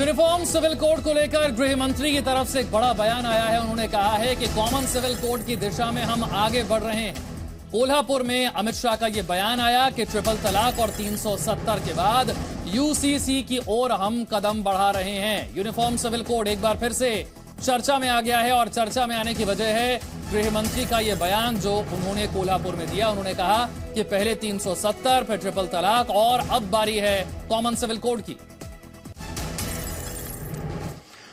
Uniform civil code को लेकर गृह मंत्री की तरफ से एक बड़ा बयान आया है। उन्होंने कहा है कि कॉमन सिविल कोड की दिशा में हम आगे बढ़ रहे हैं। कोल्हापुर में अमित शाह का यह बयान आया कि ट्रिपल तलाक और 370 के बाद यूसीसी की ओर हम कदम बढ़ा रहे हैं। यूनिफॉर्म सिविल कोड एक बार फिर से चर्चा में आ गया है और चर्चा में आने की वजह है गृह मंत्री का यह बयान जो उन्होंने कोल्हापुर में दिया। उन्होंने कहा कि पहले 370 फिर ट्रिपल तलाक और अब बारी है कॉमन सिविल कोड की।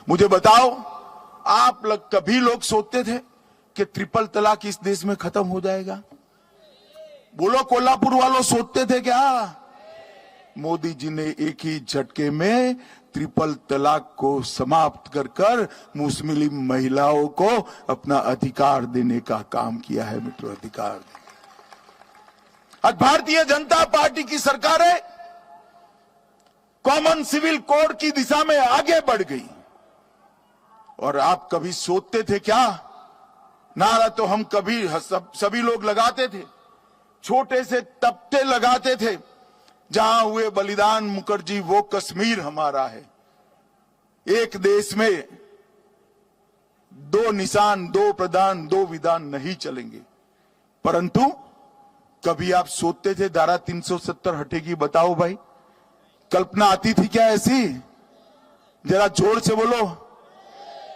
मुझे बताओ, आप कभी लोग सोचते थे कि ट्रिपल तलाक इस देश में खत्म हो जाएगा? बोलो, कोल्हापुर वालों सोचते थे क्या? मोदी जी ने एक ही झटके में ट्रिपल तलाक को समाप्त कर मुस्लिम महिलाओं को अपना अधिकार देने का काम किया है। मित्रों, अधिकार। आज भारतीय जनता पार्टी की सरकार है, कॉमन सिविल कोड की दिशा में आगे बढ़ गई। और आप कभी सोचते थे क्या? नारा तो हम कभी सभी लोग लगाते थे, छोटे से तख्ते लगाते थे, जहां हुए बलिदान मुखर्जी वो कश्मीर हमारा है। एक देश में दो निशान, दो प्रधान, दो विधान नहीं चलेंगे। परंतु कभी आप सोचते थे धारा 370 हटेगी? बताओ भाई, कल्पना आती थी क्या ऐसी? जरा जोर से बोलो।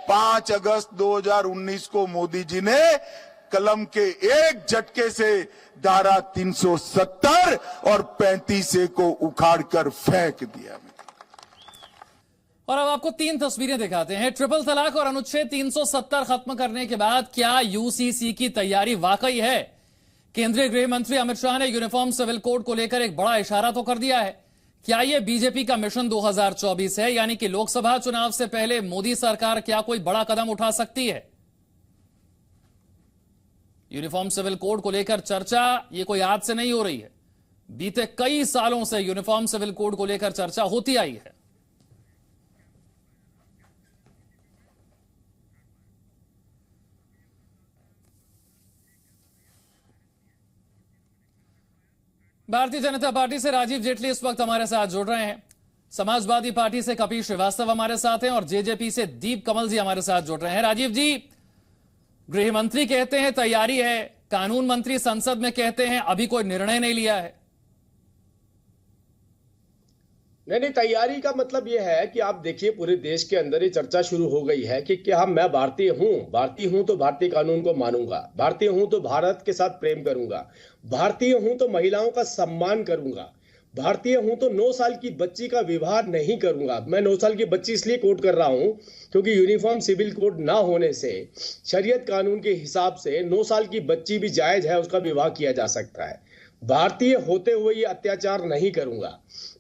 5 अगस्त 2019 को मोदी जी ने कलम के एक झटके से धारा 370 और 35 को उखाड़कर फेंक दिया। और अब आपको 3 तस्वीरें दिखाते हैं। ट्रिपल तलाक और अनुच्छेद 370 खत्म करने के बाद क्या यूसीसी की तैयारी वाकई है? केंद्रीय गृह मंत्री अमित शाह ने यूनिफॉर्म सिविल कोड को लेकर एक बड़ा इशारा तो कर दिया है। क्या यह बीजेपी का मिशन 2024 है? यानी कि लोकसभा चुनाव से पहले मोदी सरकार क्या कोई बड़ा कदम उठा सकती है? यूनिफॉर्म सिविल कोड को लेकर चर्चा ये कोई आज से नहीं हो रही है। बीते कई सालों से यूनिफॉर्म सिविल कोड को लेकर चर्चा होती आई है। भारतीय जनता पार्टी से राजीव जेटली इस वक्त हमारे साथ जुड़ रहे हैं। समाजवादी पार्टी से कपिल श्रीवास्तव हमारे साथ हैं और जेजेपी से दीप कमल जी हमारे साथ जुड़ रहे हैं। राजीव जी, गृह मंत्री कहते हैं तैयारी है, कानून मंत्री संसद में कहते हैं अभी कोई निर्णय नहीं लिया है। नहीं, तैयारी का मतलब यह है कि आप देखिए पूरे देश के अंदर ये चर्चा शुरू हो गई है कि क्या मैं भारतीय हूं तो भारतीय कानून को मानूंगा, भारतीय हूं तो भारत के साथ प्रेम करूंगा, भारतीय हूं तो महिलाओं का सम्मान करूंगा, भारतीय हूं तो 9 साल की बच्ची का विवाह नहीं करूंगा। मैं 9 साल की बच्ची इसलिए कोट कर रहा हूं क्योंकि यूनिफॉर्म सिविल कोड ना होने से शरीयत कानून के हिसाब से 9 साल की बच्ची भी जायज है, उसका विवाह किया जा सकता है। भारतीय होते हुए ये अत्याचार नहीं करूंगा।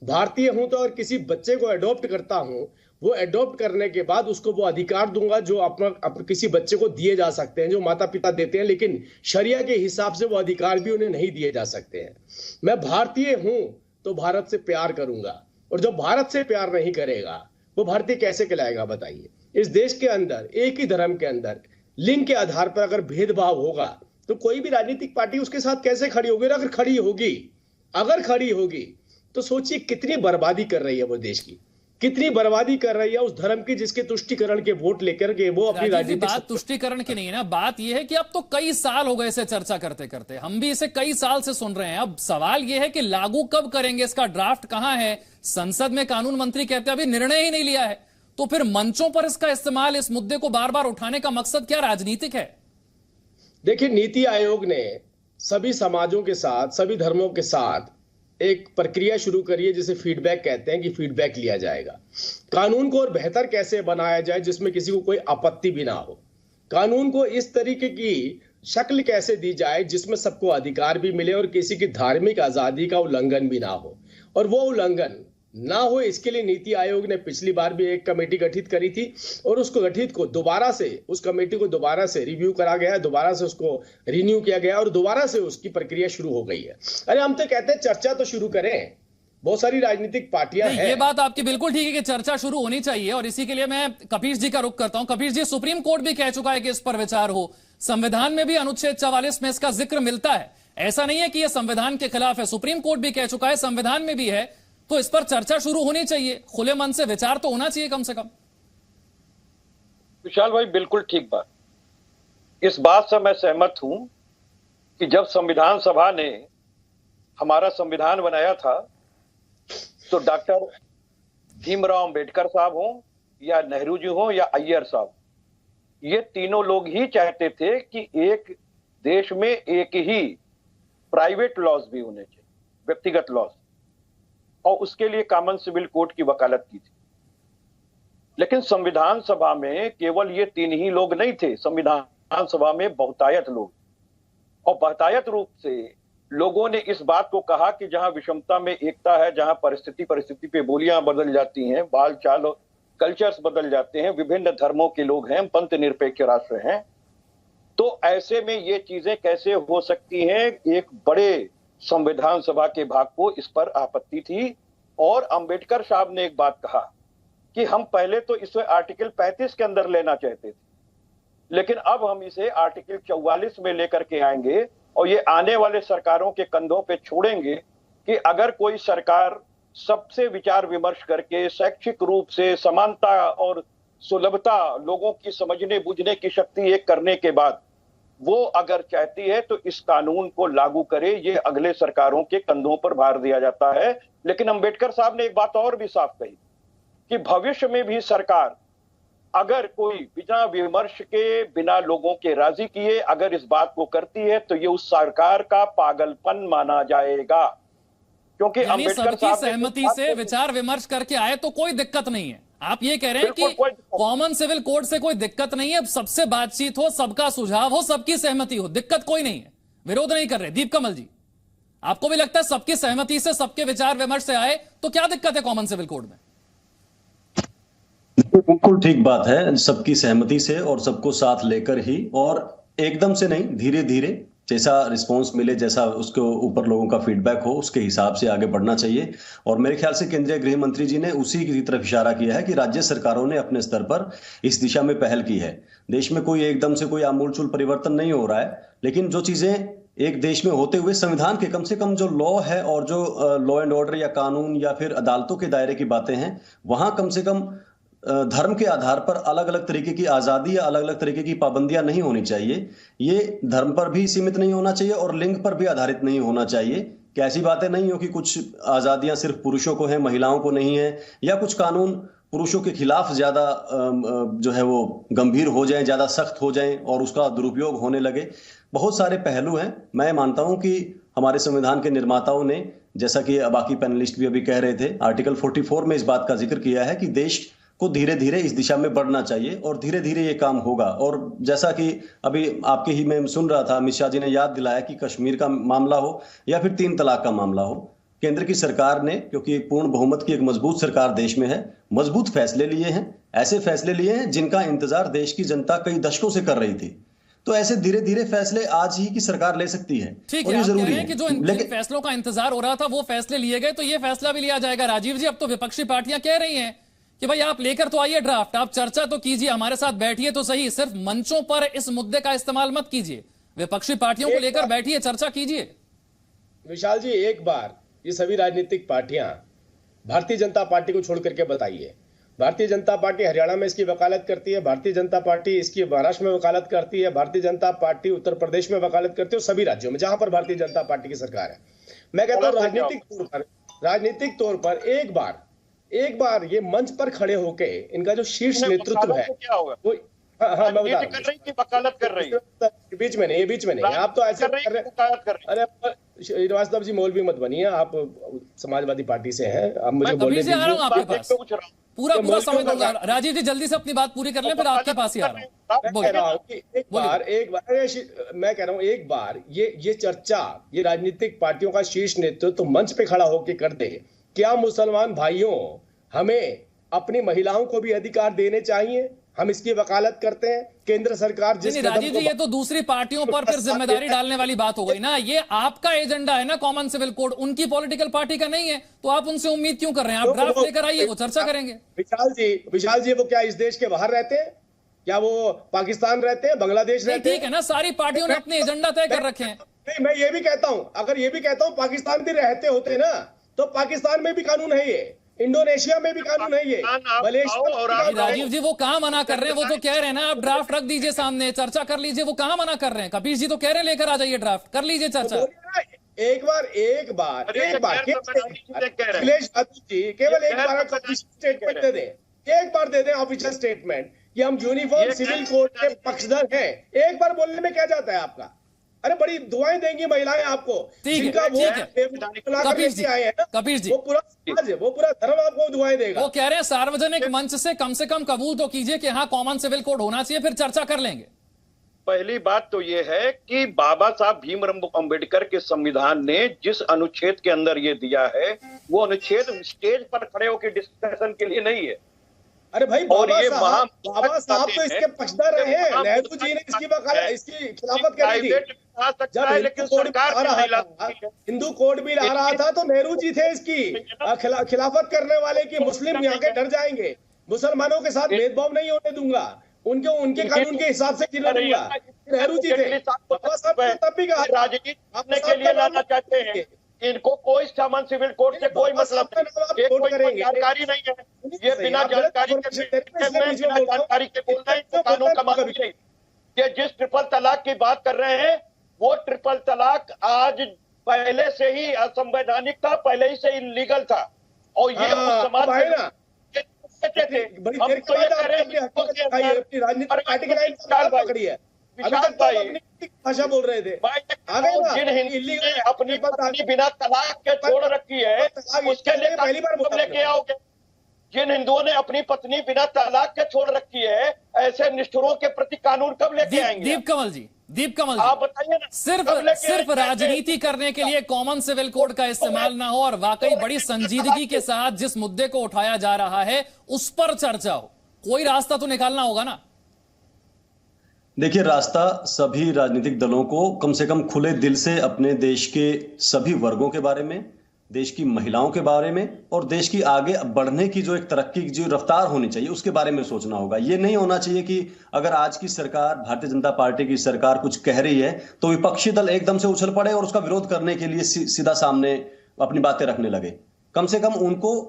भारतीय हूं तो अगर किसी बच्चे को अडॉप्ट करता हूं, वो अडॉप्ट करने के बाद उसको वो अधिकार दूंगा जो अपना किसी बच्चे को दिए जा सकते हैं, जो माता पिता देते हैं, लेकिन शरिया के हिसाब से वो अधिकार भी उन्हें नहीं दिए जा सकते हैं। मैं भारतीय हूं तो भारत से प्यार करूंगा, और जो भारत से प्यार नहीं करेगा वो भारतीय कैसे कहलाएगा? बताइए। इस देश के अंदर एक ही धर्म के अंदर लिंग के आधार पर अगर भेदभाव होगा तो कोई भी राजनीतिक पार्टी उसके साथ कैसे खड़ी होगी? अगर खड़ी होगी तो सोचिए कितनी बर्बादी कर रही है वो देश की, कितनी बर्बादी कर रही है उस धर्म की जिसके तुष्टीकरण के वोट लेकर के वो अपनी राजनीतिक। बात तुष्टीकरण की नहीं है ना, बात यह है कि अब तो कई साल हो गए इसे चर्चा करते करते, हम भी इसे कई साल से सुन रहे हैं। अब सवाल यह है कि लागू कब करेंगे? इसका ड्राफ्ट कहां है? संसद में कानून मंत्री कहते हैं अभी निर्णय ही नहीं लिया है। तो फिर मंचों पर इसका इस्तेमाल, इस मुद्दे को बार बार उठाने का मकसद क्या राजनीतिक है? देखिए, नीति आयोग ने सभी समाजों के साथ, सभी धर्मों के साथ एक प्रक्रिया शुरू करी है जिसे फीडबैक कहते हैं कि फीडबैक लिया जाएगा। कानून को और बेहतर कैसे बनाया जाए जिसमें किसी को कोई आपत्ति भी ना हो, कानून को इस तरीके की शक्ल कैसे दी जाए जिसमें सबको अधिकार भी मिले और किसी की धार्मिक आजादी का उल्लंघन भी ना हो, और वो उल्लंघन ना हो इसके लिए नीति आयोग ने पिछली बार भी एक कमेटी गठित करी थी और उसको गठित को दोबारा से, उस कमेटी को दोबारा से रिव्यू करा गया, दोबारा से उसको रिन्यू किया गया और दोबारा से उसकी प्रक्रिया शुरू हो गई है। अरे हम तो कहते हैं चर्चा तो शुरू करें, बहुत सारी राजनीतिक पार्टियां हैं। ये बात आपकी बिल्कुल ठीक है कि चर्चा शुरू होनी चाहिए और इसी के लिए मैं कपिल जी का रुख करता हूं। कपिल जी, सुप्रीम कोर्ट भी कह चुका है कि इस पर विचार हो, संविधान में भी अनुच्छेद 44 में इसका जिक्र मिलता है। ऐसा नहीं है कि यह संविधान के खिलाफ है, सुप्रीम कोर्ट भी कह चुका है, संविधान में भी है। तो इस पर चर्चा शुरू होनी चाहिए, खुले मन से विचार तो होना चाहिए कम से कम। विशाल भाई, बिल्कुल ठीक बात। इस बात से मैं सहमत हूं कि जब संविधान सभा ने हमारा संविधान बनाया था तो डॉक्टर भीमराव अंबेडकर साहब हो या नेहरू जी हो या अय्यर साहब, ये तीनों लोग ही चाहते थे कि एक देश में एक ही प्राइवेट लॉज भी होने चाहिए, व्यक्तिगत लॉज, और उसके लिए कॉमन सिविल कोड की वकालत की थी। लेकिन संविधान सभा में केवल ये तीन ही लोग नहीं थे, संविधान सभा में बहुतायत लोग, और बहुतायत रूप से लोगों ने इस बात को कहा कि जहां विषमता में एकता है, जहां परिस्थिति पे बोलियां बदल जाती हैं, बाल चाल कल्चर्स बदल जाते हैं, विभिन्न धर्मों के लोग हैं, पंथ निरपेक्ष राष्ट्र हैं, तो ऐसे में ये चीजें कैसे हो सकती हैं। एक बड़े संविधान सभा के भाग को इस पर आपत्ति थी, और अंबेडकर साहब ने एक बात कहा कि हम पहले तो इसे आर्टिकल 35 के अंदर लेना चाहते थे, लेकिन अब हम इसे आर्टिकल 44 में लेकर के आएंगे और ये आने वाले सरकारों के कंधों पे छोड़ेंगे कि अगर कोई सरकार सबसे विचार विमर्श करके शैक्षिक रूप से समानता और सुलभता, लोगों की समझने बुझने की शक्ति एक करने के बाद वो अगर चाहती है तो इस कानून को लागू करे, ये अगले सरकारों के कंधों पर भार दिया जाता है। लेकिन अंबेडकर साहब ने एक बात और भी साफ कही कि भविष्य में भी सरकार अगर कोई बिना विमर्श के, बिना लोगों के राजी किए अगर इस बात को करती है तो ये उस सरकार का पागलपन माना जाएगा। क्योंकि अंबेडकर सबकी सहमति से विचार विमर्श करके आए तो कोई दिक्कत नहीं है। आप ये कह रहे हैं कि कॉमन सिविल कोड से कोई दिक्कत नहीं है, सबसे बातचीत हो, सबका सुझाव हो, सबकी सहमति हो, दिक्कत कोई नहीं है, विरोध नहीं कर रहे। दीप कमल जी, आपको भी लगता है सबकी सहमति से, सबके विचार विमर्श से आए तो क्या दिक्कत है कॉमन सिविल कोड में? बिल्कुल ठीक बात है, सबकी सहमति से और सबको साथ लेकर ही, और एकदम से नहीं, धीरे धीरे जैसा रिस्पांस मिले, जैसा उसके ऊपर लोगों का फीडबैक हो, उसके हिसाब से आगे बढ़ना चाहिए। और मेरे ख्याल से केंद्रीय गृह मंत्री जी ने उसी की तरफ इशारा किया है कि राज्य सरकारों ने अपने स्तर पर इस दिशा में पहल की है। देश में कोई एकदम से कोई आमूलचूल परिवर्तन नहीं हो रहा है, लेकिन जो चीजें एक देश में होते हुए संविधान के कम से कम जो लॉ है और जो लॉ एंड ऑर्डर या कानून या फिर अदालतों के दायरे की बातें हैं, वहां कम से कम धर्म के आधार पर अलग अलग तरीके की आजादी या अलग अलग तरीके की पाबंदियां नहीं होनी चाहिए। ये धर्म पर भी सीमित नहीं होना चाहिए और लिंग पर भी आधारित नहीं होना चाहिए कि ऐसी बातें नहीं हो कि कुछ आजादियां सिर्फ पुरुषों को हैं, महिलाओं को नहीं है, या कुछ कानून पुरुषों के खिलाफ ज्यादा जो है वो गंभीर हो जाएं, ज्यादा सख्त हो जाएं और उसका दुरुपयोग होने लगे। बहुत सारे पहलू हैं। मैं मानता हूं कि हमारे संविधान के निर्माताओं ने, जैसा कि बाकी पैनलिस्ट भी अभी कह रहे थे, आर्टिकल 44 में इस बात का जिक्र किया है कि देश को धीरे धीरे इस दिशा में बढ़ना चाहिए और धीरे धीरे ये काम होगा। और जैसा कि अभी आपके ही में सुन रहा था, अमित शाह जी ने याद दिलाया कि कश्मीर का मामला हो या फिर 3 तलाक का मामला हो, केंद्र की सरकार ने, क्योंकि पूर्ण बहुमत की एक मजबूत सरकार देश में है, मजबूत फैसले लिए हैं। ऐसे फैसले लिए हैं जिनका इंतजार देश की जनता कई दशकों से कर रही थी। तो ऐसे धीरे धीरे फैसले आज ही की सरकार ले सकती है। ठीक है, आप कह रहे हैं कि जो इन फैसलों का इंतजार हो रहा था वो फैसले लिए गए, तो ये फैसला भी लिया जाएगा। राजीव जी, अब तो विपक्षी पार्टियां कह रही हैं कि भाई आप लेकर तो आइए ड्राफ्ट, आप चर्चा तो कीजिए, हमारे साथ बैठिए तो सही, सिर्फ मंचों पर इस मुद्दे का इस्तेमाल मत कीजिए, विपक्षी पार्टियों को लेकर बैठिए, चर्चा कीजिए। विशाल जी, एक बार ये सभी राजनीतिक पार्टियां भारतीय जनता पार्टी को छोड़ करके बताइए, भारतीय जनता पार्टी हरियाणा में इसकी वकालत करती है, भारतीय जनता पार्टी इसकी महाराष्ट्र में वकालत करती है, भारतीय जनता पार्टी उत्तर प्रदेश में वकालत करती है, सभी राज्यों में जहां पर भारतीय जनता पार्टी की सरकार है। मैं कहता हूं राजनीतिक तौर पर एक बार ये मंच पर खड़े होके इनका जो शीर्ष नेतृत्व है वो, हाँ मैं बता रहा हूं, वकालत कर रही है, बीच में नहीं, आप तो ऐसे कर रहे। अरे श्रीवास्तव जी, मौलवी मत बनिए, आप समाजवादी पार्टी से हैं, आप मुझे बोलने दीजिए। आपके पास पूरा समय दूंगा। राजीव जी जल्दी से अपनी बात पूरी कर लें, फिर आपके पास ही आ रहा हूं। मैं कह रहा हूं कि एक बार ये चर्चा ये राजनीतिक पार्टियों का शीर्ष नेतृत्व मंच पे खड़ा होकर कर दे, क्या मुसलमान भाइयों, हमें अपनी महिलाओं को भी अधिकार देने चाहिए, हम इसकी वकालत करते हैं। केंद्र सरकार राजीव जी, ये तो दूसरी पार्टियों पर फिर जिम्मेदारी डालने वाली बात हो गई ना। ये आपका एजेंडा है ना कॉमन सिविल कोड, उनकी पॉलिटिकल पार्टी का नहीं है, तो आप उनसे उम्मीद क्यों कर रहे हैं? आप ड्राफ्ट लेकर आइए, वो चर्चा करेंगे। विशाल जी, वो क्या इस देश के बाहर रहते हैं? क्या वो पाकिस्तान रहते हैं, बांग्लादेश रहते हैं? ठीक है ना, सारी पार्टियों ने अपने एजेंडा तय कर रखे हैं। नहीं, मैं ये भी कहता हूं, अगर ये भी कहता हूं पाकिस्तान भी रहते होते ना तो पाकिस्तान में भी कानून है ये, इंडोनेशिया में भी कानून है ये, मलेशिया और में भी कानून है। राजीव जी वो कहां मना कर रहे हैं? वो तो कह रहे हैं ना आप ड्राफ्ट रख दीजिए सामने, चर्चा कर लीजिए। वो कहां मना कर रहे हैं? कपीश जी तो कह रहे हैं लेकर आ जाइए ड्राफ्ट, कर लीजिए चर्चा। एक बार अखिलेश यादव जी केवल एक बार स्टेटमेंट दे दें, एक बार दे दें ऑफिशियल स्टेटमेंट कि हम यूनिफॉर्म सिविल कोड के पक्षधर हैं। एक बार बोलने में क्या जाता है आपका? अरे बड़ी दुआएं देंगी महिलाएं आपको, जिनका वो कपीश जी, आए हैं ना, कपीश जी वो पूरा समाज है, वो पूरा धर्म आपको दुआएं देगा। वो कह रहे हैं सार्वजनिक मंच से कम कबूल तो कीजिए कि हाँ कॉमन सिविल कोड होना चाहिए, फिर चर्चा कर लेंगे। पहली बात तो ये है कि बाबा साहब भीमराव अंबेडकर के संविधान ने जिस अनुच्छेद के अंदर ये दिया है, वो अनुच्छेद स्टेज पर खड़े होकर डिस्कशन के लिए नहीं है। अरे भाई और ये बाबा साहब तो इसके पक्षधर रहे हैं। नेहरू जी ने इसकी खिलाफत करी थी। जब हिंदू कोड बिल आ रहा था तो नेहरू जी थे इसकी खिलाफत करने वाले की। मुस्लिम यहाँ के डर जाएंगे, मुसलमानों के साथ भेदभाव नहीं होने दूंगा, उनके कानून के हिसाब से जीने दूंगा। नेहरू जी थे। बाबा साहब तब भी कहा राजनीति करने के लिए लाना चाहते हैं। इनको कोई कॉमन सिविल कोड से कोई मतलब नहीं, कोई जानकारी नहीं है। ये बिना जानकारी के बोल रहे हैं, कानून का मतलब नहीं। ये जिस ट्रिपल तलाक की बात कर रहे हैं, वो ट्रिपल तलाक आज पहले से ही असंवैधानिक था, पहले ही से इलीगल था। और ये उस समाज हम तो ये कह रहे हैं भाषा बोल रहे थे। जिन हिंदू ने अपनी पत्नी बिना तलाक के छोड़ रखी है, उसके लिए पहली बार लेके आओगे। जिन हिंदुओं ने अपनी पत्नी बिना तलाक के छोड़ रखी है, ऐसे निष्ठुरों के प्रति कानून कब लेके आएंगे? दीप कमल जी आप बताइए ना। सिर्फ राजनीति करने के लिए कॉमन सिविल कोड का इस्तेमाल ना हो और वाकई बड़ी संजीदगी के साथ जिस मुद्दे को उठाया जा रहा है उस पर चर्चा हो, कोई रास्ता तो निकालना होगा ना। देखिए, रास्ता सभी राजनीतिक दलों को कम से कम खुले दिल से अपने देश के सभी वर्गों के बारे में, देश की महिलाओं के बारे में और देश की आगे बढ़ने की जो एक तरक्की की जो रफ्तार होनी चाहिए उसके बारे में सोचना होगा। ये नहीं होना चाहिए कि अगर आज की सरकार, भारतीय जनता पार्टी की सरकार कुछ कह रही है तो विपक्षी दल एकदम से उछल पड़े और उसका विरोध करने के लिए सीधा सामने अपनी बातें रखने लगे। कम से कम उनको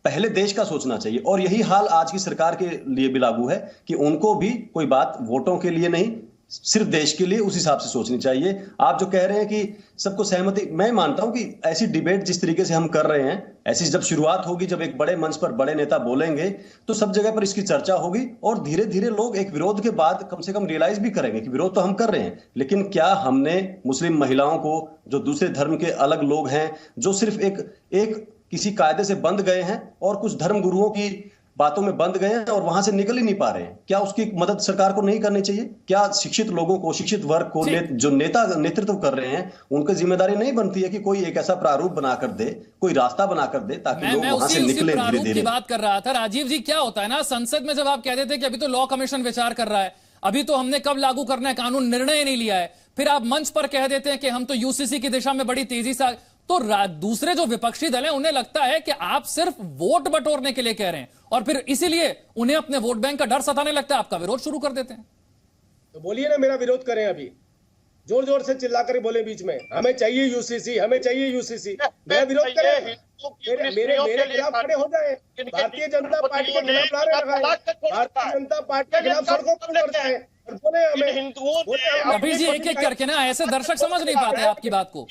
पहले देश का सोचना चाहिए और यही हाल आज की सरकार के लिए भी लागू है कि उनको भी कोई बात वोटों के लिए नहीं, सिर्फ देश के लिए उस हिसाब से सोचनी चाहिए। आप जो कह रहे हैं कि सबको सहमति, मैं मानता हूं कि ऐसी डिबेट जिस तरीके से हम कर रहे हैं, ऐसी जब शुरुआत होगी, जब एक बड़े मंच पर बड़े नेता बोलेंगे तो सब जगह पर इसकी चर्चा होगी और धीरे धीरे लोग एक विरोध के बाद कम से कम रियलाइज भी करेंगे कि विरोध तो हम कर रहे हैं, लेकिन क्या हमने मुस्लिम महिलाओं को, जो दूसरे धर्म के अलग लोग हैं, जो सिर्फ एक किसी कायदे से बंध गए हैं और कुछ धर्म गुरुओं की बातों में बंध गए हैं और वहां से निकल ही नहीं पा रहे हैं, क्या उसकी मदद सरकार को नहीं करनी चाहिए? क्या शिक्षित लोगों को, शिक्षित वर्ग को, जो नेतृत्व कर रहे हैं, उनकी जिम्मेदारी नहीं बनती है कि कोई एक ऐसा प्रारूप बनाकर दे, कोई रास्ता बनाकर दे ताकि लोग वहां से निकले धीरे धीरे? बात कर रहा था राजीव जी, क्या होता है ना संसद में जब आप कहते थे कि अभी तो लॉ कमीशन विचार कर रहा है, अभी तो हमने कब लागू करना है कानून निर्णय नहीं लिया है, फिर आप मंच पर कह देते हैं कि हम तो यूसीसी की दिशा में बड़ी तेजी से, तो दूसरे जो विपक्षी दल हैं उन्हें लगता है कि आप सिर्फ वोट बटोरने के लिए कह रहे हैं और फिर इसीलिए उन्हें अपने वोट बैंक का डर सताने लगता है, आपका विरोध शुरू कर देते हैं। तो बोलिए ना, मेरा विरोध करें, अभी जोर जोर से चिल्लाकर बोले बीच में, हमें चाहिए यूसीसी, हमें चाहिए यूसीसी। मेरा विरोध करें, मेरे खिलाफ खड़े हो जाए, भारतीय जनता पार्टी के खिलाफ नारे लगाए, भारतीय जनता पार्टी के खिलाफ सड़कों पर उतर जाए। कबीर जी एक एक करके ना, ऐसे दर्शक समझ नहीं पाते आपकी बात को।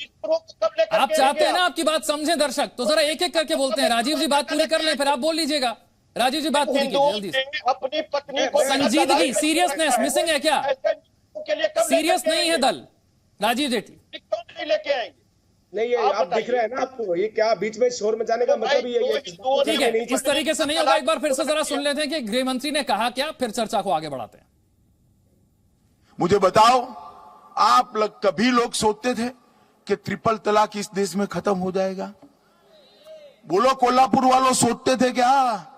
आप चाहते हैं ना आपकी बात समझे दर्शक, तो जरा एक एक करके बोलते हैं। राजीव जी बात पूरी कर लें, फिर आप बोल लीजिएगा। राजीव जी बात पूरी कीजिए जल्दी से। अपनी पत्नी को संजीदगी, सीरियसनेस मिसिंग है क्या? सीरियस नहीं है दल राजीव जेटली? नहीं लेके आएंगे। नहीं, ये आप दिख रहे हैं ना आपको, ये क्या बीच में शोर मचाने का मतलब ही है। ठीक है, इस तरीके से नहीं होगा। एक बार फिर से जरा सुन लेते हैं कि गृह मंत्री ने कहा क्या, फिर चर्चा को आगे बढ़ाते हैं। मुझे बताओ, आप कभी लोग सोचते थे कि ट्रिपल तलाक इस देश में खत्म हो जाएगा? बोलो कोल्हापुर वालों, सोचते थे क्या?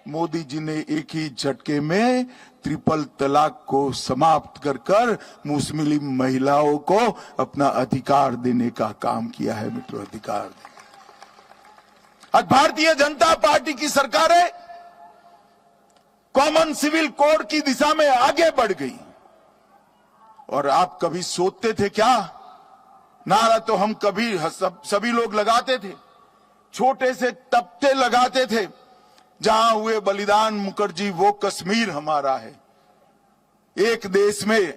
मोदी जी ने एक ही झटके में ट्रिपल तलाक को समाप्त कर मुस्लिम महिलाओं को अपना अधिकार देने का काम किया है। मित्रों, अधिकार आज भारतीय जनता पार्टी की सरकार है, कॉमन सिविल कोड की दिशा में आगे बढ़ गई। और आप कभी सोचते थे क्या? नारा तो हम कभी सभी लोग लगाते थे छोटे से तख्ते लगाते थे, जहां हुए बलिदान मुखर्जी वो कश्मीर हमारा है। एक देश में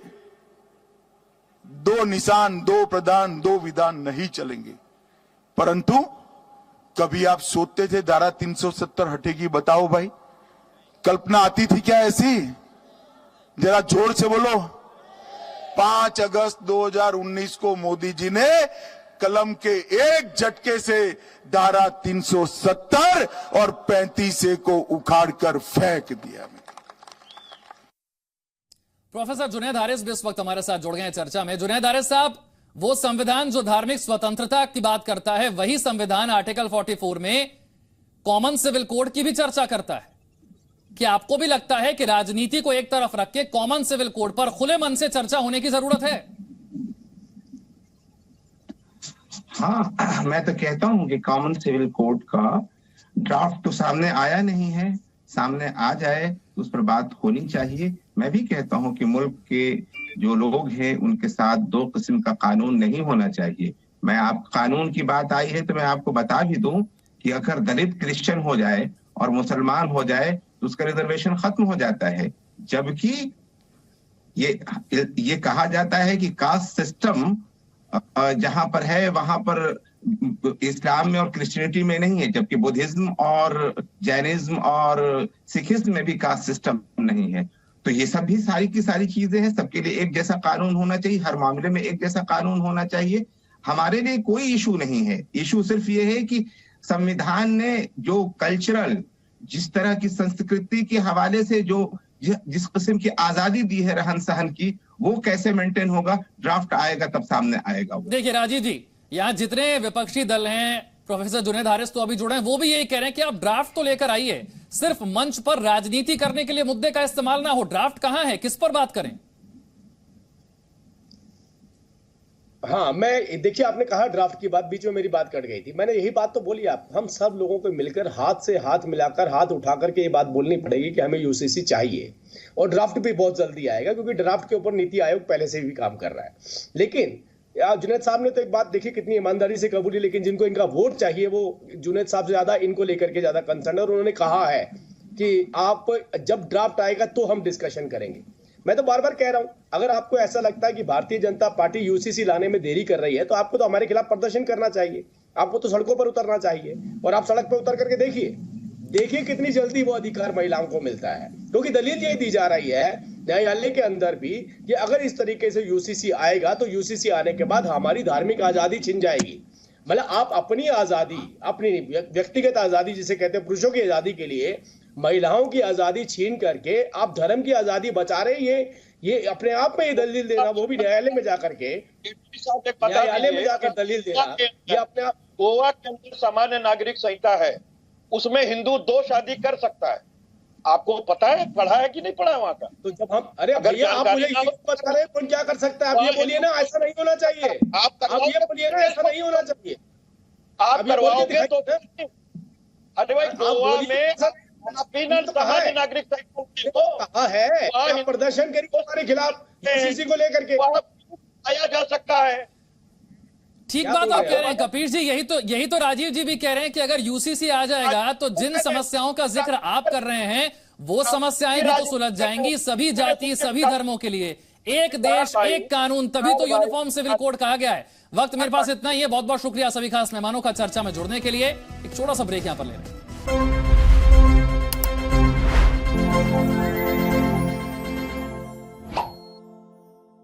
दो निशान, दो प्रधान, दो विधान नहीं चलेंगे। परंतु कभी आप सोचते थे धारा 370 हटेगी? बताओ भाई, कल्पना आती थी क्या ऐसी? जरा जोर से बोलो। 5 अगस्त 2019 को मोदी जी ने कलम के एक झटके से धारा 370 और 35 को उखाड़कर फेंक दिया। प्रोफेसर जुनैद हारिस भी इस वक्त हमारे साथ जुड़ गए हैं चर्चा में। जुनैद हारिस साहब, वो संविधान जो धार्मिक स्वतंत्रता की बात करता है, वही संविधान आर्टिकल 44 में कॉमन सिविल कोड की भी चर्चा करता है। क्या आपको भी लगता है कि राजनीति को एक तरफ रख के कॉमन सिविल कोड पर खुले मन से चर्चा होने की जरूरत है? हाँ, मैं तो कहता हूं कि कॉमन सिविल कोड का ड्राफ्ट तो सामने आया नहीं है, सामने आ जाए तो उस पर बात होनी चाहिए। मैं भी कहता हूं कि मुल्क के जो लोग हैं उनके साथ दो किस्म का कानून नहीं होना चाहिए। मैं आप कानून की बात आई है तो मैं आपको बता भी दूं कि अगर दलित क्रिश्चियन हो जाए और मुसलमान हो जाए तो उसका रिजर्वेशन खत्म हो जाता है, जबकि ये कहा जाता है कि कास्ट सिस्टम जहां पर है वहां पर इस्लाम में और क्रिश्चियनिटी में नहीं है, जबकि बुद्धिज्म और जैनिज्म और सिखिज्म में भी कास्ट सिस्टम नहीं है। तो ये सब भी सारी की सारी चीजें हैं। सबके लिए एक जैसा कानून होना चाहिए, हर मामले में एक जैसा कानून होना चाहिए। हमारे लिए कोई इशू नहीं है। इशू सिर्फ ये है कि संविधान ने जो कल्चरल, जिस तरह की संस्कृति के हवाले से जो जिस किस्म की आजादी दी है रहन सहन की, वो कैसे मेंटेन होगा? ड्राफ्ट आएगा तब सामने आएगा। देखिए राजीव जी, यहाँ जितने विपक्षी दल हैं, प्रोफेसर जुनैद हारिस तो अभी जुड़े हैं, वो भी यही कह रहे हैं कि आप ड्राफ्ट तो लेकर आइए, सिर्फ मंच पर राजनीति करने के लिए मुद्दे का इस्तेमाल ना हो। ड्राफ्ट कहां है, किस पर बात करें? हाँ, मैं देखिए, आपने कहा ड्राफ्ट की बात, बीच में मेरी बात कट गई थी। मैंने यही बात तो बोली, आप हम सब लोगों को मिलकर हाथ से हाथ मिलाकर, हाथ उठा करके ये बात बोलनी पड़ेगी कि हमें यूसीसी चाहिए। और ड्राफ्ट भी बहुत जल्दी आएगा, क्योंकि ड्राफ्ट के ऊपर नीति आयोग पहले से भी काम कर रहा है। लेकिन जुनैद साहब ने तो एक बात देखी कितनी ईमानदारी से कबूली, लेकिन जिनको इनका वोट चाहिए वो जुनैद साहब से ज्यादा इनको लेकर के ज्यादा कंसर्न है। और उन्होंने कहा है कि आप जब ड्राफ्ट आएगा तो हम डिस्कशन करेंगे। मैं तो बार बार कह रहा हूं, अगर आपको ऐसा लगता है कि भारतीय जनता पार्टी यूसीसी लाने में देरी कर रही है, तो आपको तो हमारे खिलाफ प्रदर्शन करना चाहिए, आपको तो सड़कों पर उतरना चाहिए। और आप सड़क पर उतर करके देखिए कितनी जल्दी वो अधिकार महिलाओं को मिलता है। क्योंकि दलील यही दी जा रही है न्यायालय के अंदर भी कि अगर इस तरीके से यूसीसी आएगा तो यूसीसी आने के बाद हमारी धार्मिक आजादी छिन जाएगी। मतलब आप अपनी आजादी, अपनी व्यक्तिगत आजादी जिसे कहते हैं पुरुषों की आजादी के लिए महिलाओं की आजादी छीन करके आप धर्म की आजादी बचा रहे। ये अपने आप में ये दलील देना, वो भी न्यायालय में जाकर के, न्यायालय में जाकर दलील देना, ये अपने आप। गोवा के अंदर सामान्य नागरिक संहिता है, उसमें हिंदू 2 शादी कर सकता है। आपको पता है, पढ़ा है कि नहीं पढ़ा वहां का? तो जब हम, अरे भैया आप मुझे ये बता रहे हैं कौन क्या कर सकता है? आप ये बोलिए ना, ऐसा नहीं होना चाहिए। आप ये बोलिए ना, ऐसा नहीं होना चाहिए। आप करवाओगे तो अरे भाई, गोवा में सामान्य नागरिक कहा है प्रदर्शन करिए हमारे खिलाफ यूसीसी को लेकर के आया जा सकता है। ठीक बात आप कह रहे हैं कपिल जी, यही तो राजीव जी भी कह रहे हैं कि अगर यूसीसी आ जाएगा तो जिन समस्याओं का जिक्र आप कर रहे हैं वो समस्याएं भी तो सुलझ जाएंगी, सभी जाति सभी धर्मों के लिए। एक देश एक कानून, तभी तो यूनिफॉर्म सिविल कोड कहा गया है। वक्त मेरे पास इतना ही है। बहुत बहुत शुक्रिया सभी खास मेहमानों का चर्चा में जुड़ने के लिए। एक छोटा सा ब्रेक यहां पर ले रहे हैं।